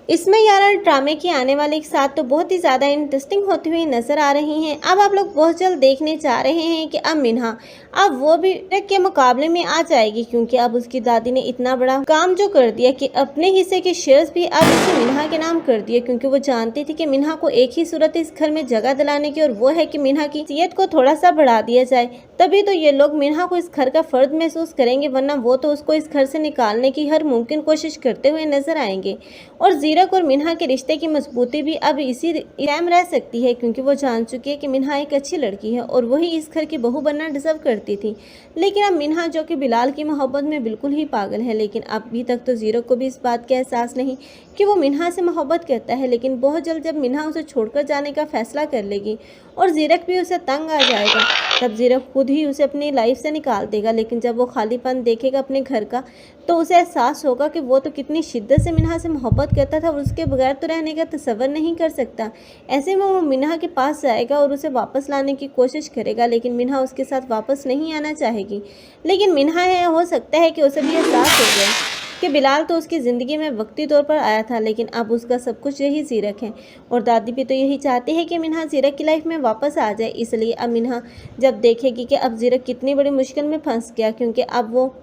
इसमें यारा ड्रामे की आने वाले के साथ तो बहुत ही ज़्यादा इंटरेस्टिंग होती हुई नज़र आ रही हैं। अब आप लोग बहुत जल्द देखने जा रहे हैं कि अब मिन्हा अब वो भी ज़ीरक के मुकाबले में आ जाएगी, क्योंकि अब उसकी दादी ने इतना बड़ा काम जो कर दिया कि अपने हिस्से के शेयर्स भी अब उसे मिन्हा के नाम कर दिए, क्योंकि वो जानती थी कि मिन्हा को एक ही सूरत इस घर में जगह दिलाने की, और वो है कि मिन्हा की हैसियत को थोड़ा सा बढ़ा दिया जाए। तभी तो ये लोग मिन्हा को इस घर का फर्द महसूस करेंगे, वरना वो तो उसको इस घर से निकालने की हर मुमकिन कोशिश करते हुए नजर आएंगे। और ज़ीरक और मिन्हा के रिश्ते की मजबूती भी अब इसी कायम रह सकती है, क्योंकि वो जान चुकी है कि मिन्हा एक अच्छी लड़की है और वही इस घर की बहू बनना डिजर्व करती थी। लेकिन अब मिन्हा, जो कि बिलाल की मोहब्बत में बिल्कुल ही पागल है, लेकिन अभी तक तो ज़ीरक को भी इस बात का एहसास नहीं कि वो मिन्हा से मोहब्बत करता है। लेकिन बहुत जल्द जब मिन्हा उसे छोड़कर जाने का फैसला कर लेगी और ज़ीरक भी उसे तंग आ जाएगा, तब ज़ीरक खुद ही उसे अपनी लाइफ से निकाल देगा। लेकिन जब वो खालीपन देखेगा अपने घर का, तो उसे एहसास होगा कि वो तो कितनी शिद्दत से मिन्हा से मोहब्बत करता था और उसके बगैर तो रहने का तसव्वुर नहीं कर सकता। ऐसे में वो मिन्हा के पास जाएगा और उसे वापस लाने की कोशिश करेगा, लेकिन मिन्हा उसके साथ वापस नहीं आना चाहेगी। लेकिन मिन्हा है, हो सकता है कि उसे भी एहसास हो गया कि बिलाल तो उसकी ज़िंदगी में वक्ती तौर पर आया था, लेकिन अब उसका सब कुछ यही ज़ीरक है। और दादी भी तो यही चाहती है कि मिन्हा ज़ीरक की लाइफ में वापस आ जाए। इसलिए अब मिन्हा जब देखेगी कि अब ज़ीरक कितनी बड़ी मुश्किल में फंस गया, क्योंकि अब वो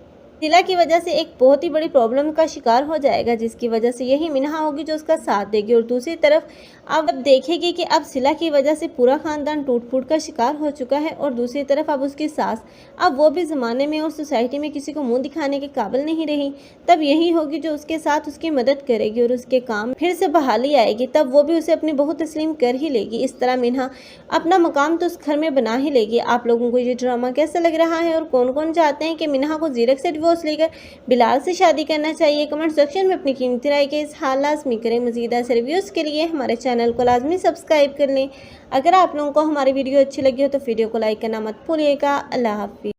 सिला की वजह से एक बहुत ही बड़ी प्रॉब्लम का शिकार हो जाएगा, जिसकी वजह से यही मिन्हा होगी जो उसका साथ देगी। और दूसरी तरफ अब देखेगी कि अब सिला की वजह से पूरा खानदान टूट फूट का शिकार हो चुका है, और दूसरी तरफ अब उसकी सास, अब वो भी ज़माने में और सोसाइटी में किसी को मुंह दिखाने के काबिल नहीं रही। तब यही होगी जो उसके साथ उसकी मदद करेगी और उसके काम फिर से बहाली आएगी, तब वो भी उसे अपनी बहू तस्लीम कर ही लेगी। इस तरह मिन्हा अपना मकाम तो उस घर में बना ही लेगी। आप लोगों को ये ड्रामा कैसा लग रहा है, और कौन कौन चाहते हैं कि मिन्हा को ज़ीरक से डिवोर्स लेकर बिलाल से शादी करना चाहिए? कमेंट सेक्शन में अपनी कीमती राय के इज़हार लाज़मी करें। मज़ीद ऐसे रिव्यूज़ के लिए हमारे चैनल को लाजमी सब्सक्राइब कर लें। अगर आप लोगों को हमारी वीडियो अच्छी लगी हो तो वीडियो को लाइक करना मत भूलिएगा। अल्लाह हाफ़िज़।